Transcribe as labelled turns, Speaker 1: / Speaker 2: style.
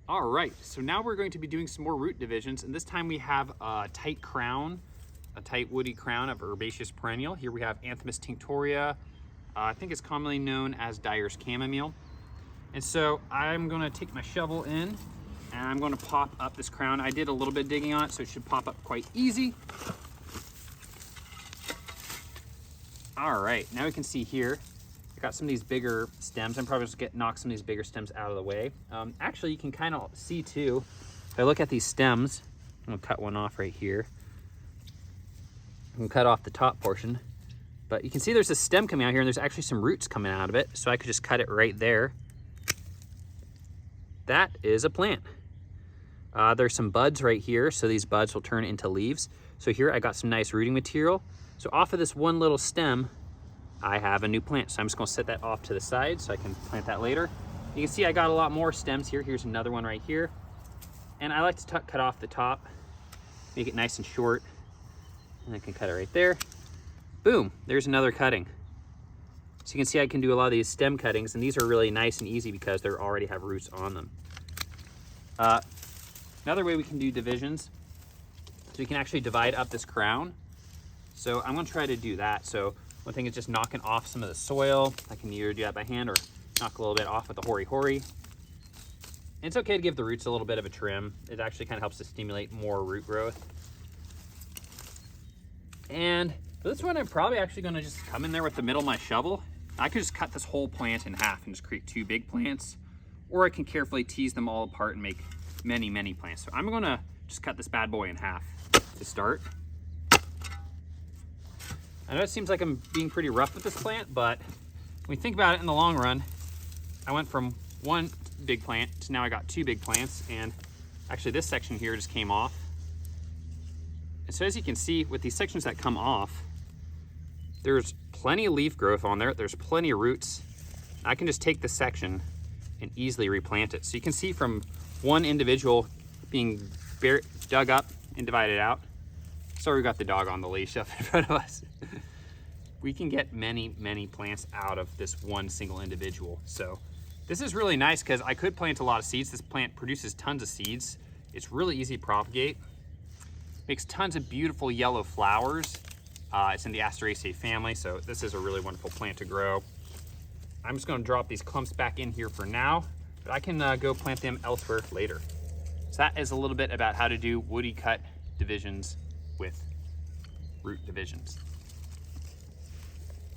Speaker 1: All right, so now we're going to be doing some more root divisions, and this time we have a tight crown, a tight woody crown of Herbaceous Perennial. Here we have Anthemis tinctoria. I think it's commonly known as Dyer's chamomile. And so I'm gonna take my shovel in and I'm gonna pop up this crown. I did a little bit of digging on it, so it should pop up quite easy. All right, now we can see here, I got some of these bigger stems. I'm probably just gonna knock some of these bigger stems out of the way. Actually, you can kind of see too, if I look at these stems, I'm gonna cut one off right here. I'm gonna cut off the top portion, but you can see there's a stem coming out here and there's actually some roots coming out of it. So I could just cut it right there. That is a plant. There's some buds right here. So these buds will turn into leaves. So here I got some nice rooting material. So off of this one little stem, I have a new plant. So I'm just gonna set that off to the side so I can plant that later. You can see I got a lot more stems here. Here's another one right here. And I like to cut off the top, make it nice and short. And I can cut it right there. Boom, there's another cutting. So you can see I can do a lot of these stem cuttings, and these are really nice and easy because they already have roots on them. Another way we can do divisions, so we can actually divide up this crown. So I'm gonna try to do that. So one thing is just knocking off some of the soil. I can either do that by hand or knock a little bit off with the hori-hori. And it's okay to give the roots a little bit of a trim. It actually kind of helps to stimulate more root growth. And for this one, I'm probably actually gonna just come in there with the middle of my shovel. I could just cut this whole plant in half and just create two big plants, or I can carefully tease them all apart and make many, many plants. So I'm gonna just cut this bad boy in half to start. I know it seems like I'm being pretty rough with this plant, but when you think about it in the long run, I went from one big plant to now I got two big plants, and actually this section here just came off. And so as you can see, with these sections that come off, there's plenty of leaf growth on there. There's plenty of roots. I can just take this section and easily replant it. So you can see from one individual being dug up and divided out. Sorry, we got the dog on the leash up in front of us. We can get many, many plants out of this one single individual. So this is really nice because I could plant a lot of seeds. This plant produces tons of seeds. It's really easy to propagate. Makes tons of beautiful yellow flowers. It's in the Asteraceae family, so this is a really wonderful plant to grow. I'm just gonna drop these clumps back in here for now, but I can go plant them elsewhere later. So that is a little bit about how to do woody cut divisions with root divisions.